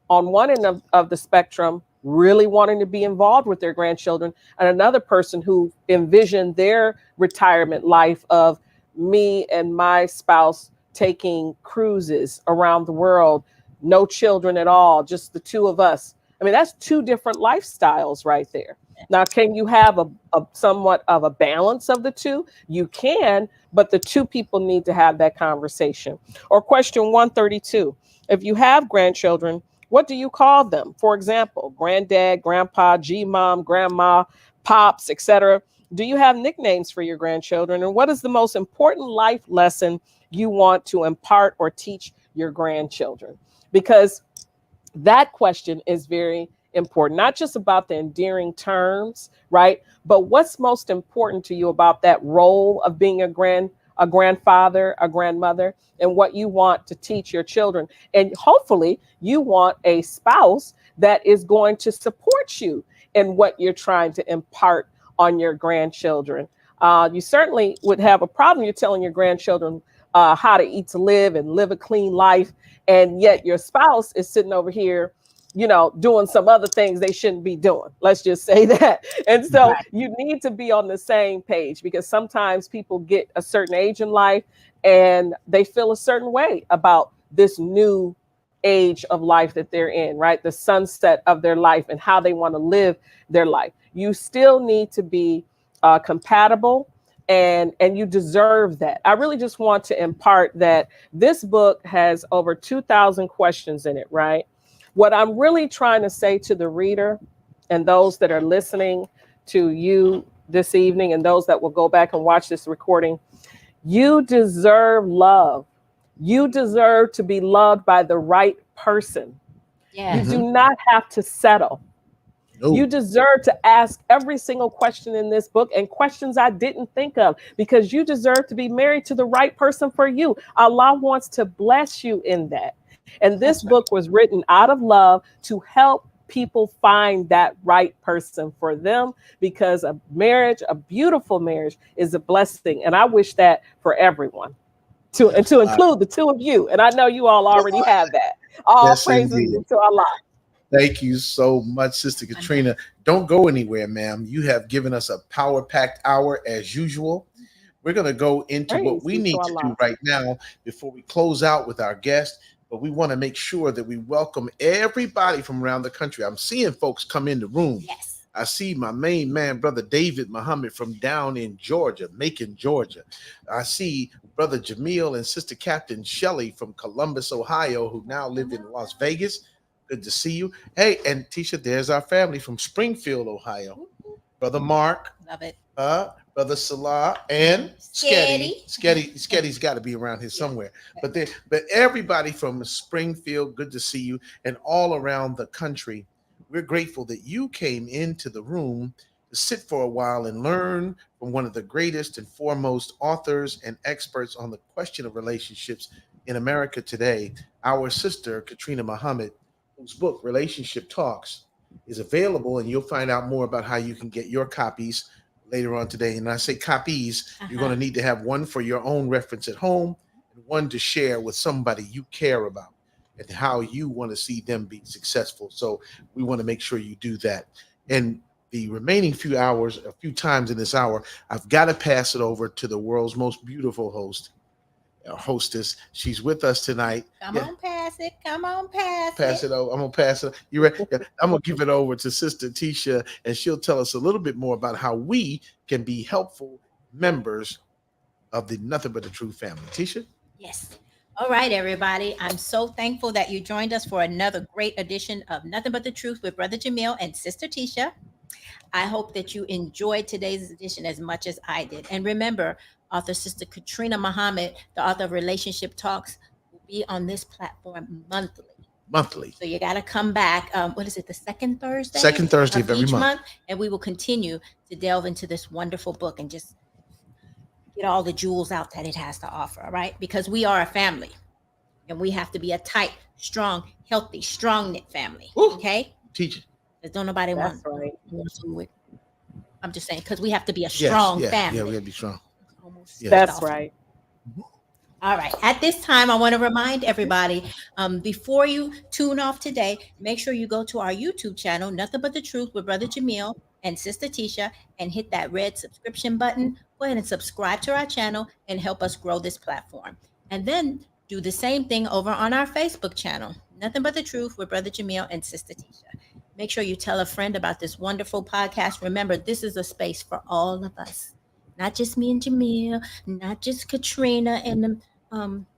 on one end of the spectrum really wanting to be involved with their grandchildren, and another person who envisioned their retirement life of me and my spouse taking cruises around the world, no children at all, just the two of us. I mean, that's two different lifestyles right there. Now, can you have a somewhat of a balance of the two? You can, but the two people need to have that conversation. Or question 132, if you have grandchildren, what do you call them? For example, granddad, grandpa, G-mom, grandma, pops, etc. Do you have nicknames for your grandchildren? And what is the most important life lesson you want to impart or teach your grandchildren? Because that question is very important, not just about the endearing terms, right? But what's most important to you about that role of being a grandfather, a grandmother, and what you want to teach your children. And hopefully you want a spouse that is going to support you in what you're trying to impart on your grandchildren. You certainly would have a problem. You're telling your grandchildren how to eat to live and live a clean life. And yet your spouse is sitting over here, doing some other things they shouldn't be doing. Let's just say that. And so you need to be on the same page, because sometimes people get a certain age in life and they feel a certain way about this new age of life that they're in, right? The sunset of their life and how they want to live their life. You still need to be compatible, and you deserve that. I really just want to impart that this book has over 2,000 questions in it, right? What I'm really trying to say to the reader and those that are listening to you this evening and those that will go back and watch this recording, you deserve love. You deserve to be loved by the right person. Yeah. You do not have to settle. No. You deserve to ask every single question in this book, and questions I didn't think of, because you deserve to be married to the right person for you. Allah wants to bless you in that. And this book was written out of love to help people find that right person for them, because a marriage, a beautiful marriage, is a blessing. And I wish that for everyone, to include the two of you. And I know you all already have that. All praises to Allah. Thank you so much, Sister Katrina. Don't go anywhere, ma'am. You have given us a power packed hour as usual. We're going to go into what Praise we be to need to do Allah. right now before we close out with our guest. But we want to make sure that we welcome everybody from around the country. I'm seeing folks come in the room. Yes. I see my main man, Brother David Muhammad from down in Georgia, Macon, Georgia. I see Brother Jamil and Sister Captain Shelley from Columbus, Ohio, who now live in Las Vegas. Good to see you. Hey, and Tisha, there's our family from Springfield, Ohio. Brother Mark, Love it. Brother Salah, and Sketty. Sketty's got to be around here somewhere. But everybody from Springfield, good to see you, and all around the country. We're grateful that you came into the room to sit for a while and learn from one of the greatest and foremost authors and experts on the question of relationships in America today, our sister Katrina Muhammad, whose book Relationship Talks is available, and you'll find out more about how you can get your copies later on today. And I say copies, you're going to need to have one for your own reference at home and one to share with somebody you care about and how you want to see them be successful. So we want to make sure you do that. And the remaining few hours, a few times in this hour, I've got to pass it over to the world's most beautiful hostess. She's with us tonight. Come on, pass it. Come on, pass it over. I'm gonna pass it. You ready? Yeah. I'm gonna give it over to Sister Tisha, and she'll tell us a little bit more about how we can be helpful members of the Nothing But the Truth family. Tisha? Yes. All right, everybody. I'm so thankful that you joined us for another great edition of Nothing But the Truth with Brother Jamil and Sister Tisha. I hope that you enjoyed today's edition as much as I did. And remember, author Sister Katrina Muhammad, the author of Relationship Talks, will be on this platform monthly. So you got to come back. What is it? The second Thursday? Second Thursday of every each month. And we will continue to delve into this wonderful book and just get all the jewels out that it has to offer. All right. Because we are a family and we have to be a tight, strong, healthy, strong knit family. Ooh. Okay. Teach it. Because don't nobody That's want right. to. I'm just saying, because we have to be a strong family. Yeah, we got to be strong. That's right. All right. At this time, I want to remind everybody, before you tune off today, make sure you go to our YouTube channel, Nothing But the Truth with Brother Jamil and Sister Tisha, and hit that red subscription button. Go ahead and subscribe to our channel and help us grow this platform. And then do the same thing over on our Facebook channel, Nothing But the Truth with Brother Jamil and Sister Tisha. Make sure you tell a friend about this wonderful podcast. Remember, this is a space for all of us. Not just me and Jamil, not just Katrina and the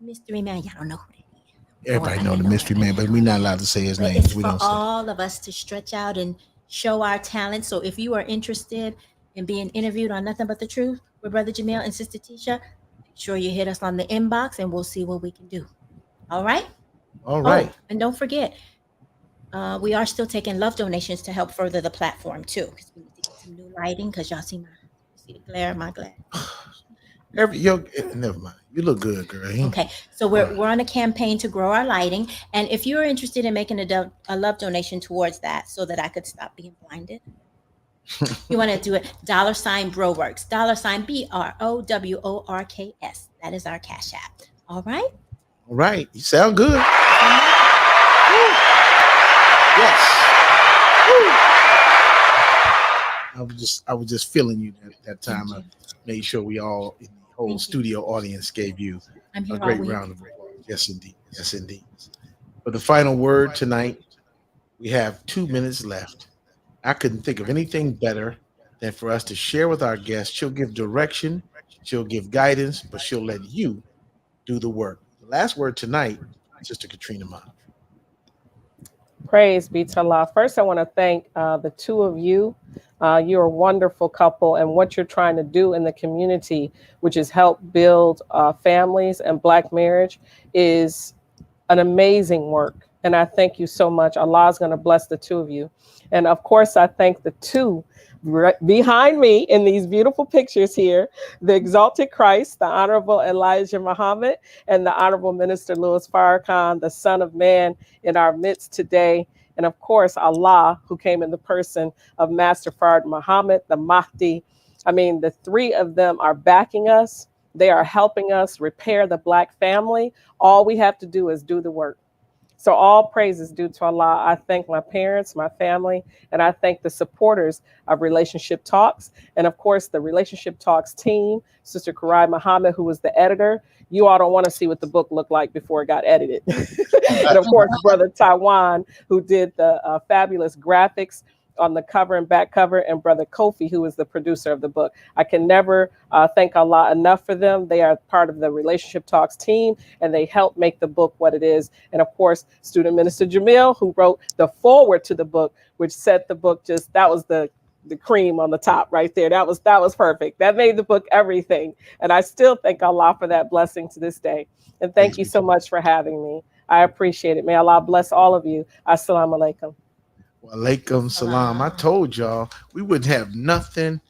mystery man. Y'all don't know who that is. Everybody know the mystery man, but we're not allowed to say his name. It's We for don't say. all of us to stretch out and show our talent. So if you are interested in being interviewed on Nothing But the Truth with Brother Jamil and Sister Tisha, make sure you hit us on the inbox and we'll see what we can do. All right? All right. Oh, and don't forget, we are still taking love donations to help further the platform too, because we need to get some new lighting. Because y'all see the glare of my glare. Never mind. You look good, girl. Okay, so we're on a campaign to grow our lighting, and if you're interested in making a love donation towards that, so that I could stop being blinded, you want to do it. $ Broworks, $BROWORKS. That is our Cash App. All right. All right. You sound good. Yes. I was just feeling you that time. I made sure we all in the whole studio audience gave you a great round of applause. Yes, indeed. Yes, indeed. For the final word tonight, we have 2 minutes left. I couldn't think of anything better than for us to share with our guests. She'll give direction, she'll give guidance, but she'll let you do the work. The last word tonight, Sister Katrina Muhammad. Praise be to Allah. First, I want to thank the two of you. You're a wonderful couple, and what you're trying to do in the community, which is help build families and Black marriage, is an amazing work. And I thank you so much. Allah is going to bless the two of you. And of course, I thank the two behind me in these beautiful pictures here, the exalted Christ, the Honorable Elijah Muhammad, and the Honorable Minister Louis Farrakhan, the Son of Man, in our midst today. And of course, Allah, who came in the person of Master Fard Muhammad, the Mahdi. I mean, the three of them are backing us. They are helping us repair the Black family. All we have to do is do the work. So all praise is due to Allah. I thank my parents, my family, and I thank the supporters of Relationship Talks. And of course, the Relationship Talks team, Sister Katrina Muhammad, who was the editor. You all don't want to see what the book looked like before it got edited. And of course, Brother Taiwan, who did the fabulous graphics on the cover and back cover, and Brother Kofi, who is the producer of the book. I can never thank Allah enough for them. They are part of the Relationship Talks team, and they help make the book what it is. And of course, Student Minister Jamil, who wrote the foreword to the book, which set the book that was the cream on the top right there. That was perfect. That made the book everything. And I still thank Allah for that blessing to this day. And thank you so much for having me. I appreciate it. May Allah bless all of you. Assalamu alaikum. Walaikum salam. I told y'all we wouldn't have nothing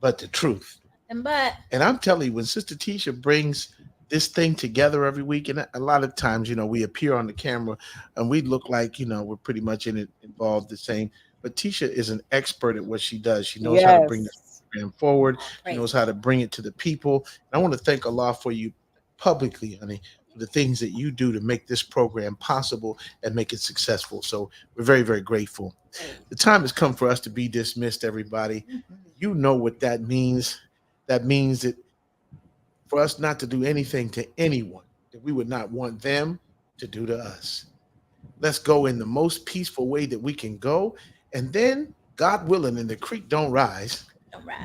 but the truth. And I'm telling you, when Sister Tisha brings this thing together every week, and a lot of times, we appear on the camera and we look like, we're pretty much involved the same. But Tisha is an expert at what she does. She knows how to bring the program forward. Right. She knows how to bring it to the people. And I want to thank Allah for you publicly, honey, for the things that you do to make this program possible and make it successful. So we're very, very grateful. The time has come for us to be dismissed, everybody. You know what that means. That means that for us not to do anything to anyone that we would not want them to do to us. Let's go in the most peaceful way that we can go. And then, God willing, and the creek don't rise,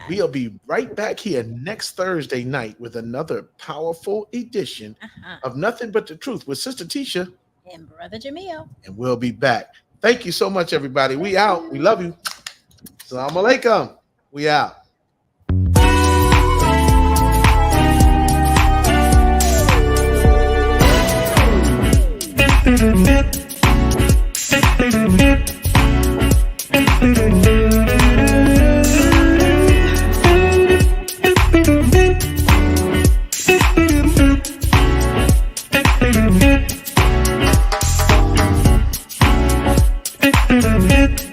we'll be right back here next Thursday night with another powerful edition of Nothing But the Truth with Sister Tisha and Brother Jamil. And we'll be back. Thank you so much, everybody. We out. We love you. Assalamu alaikum. We out. Thank you.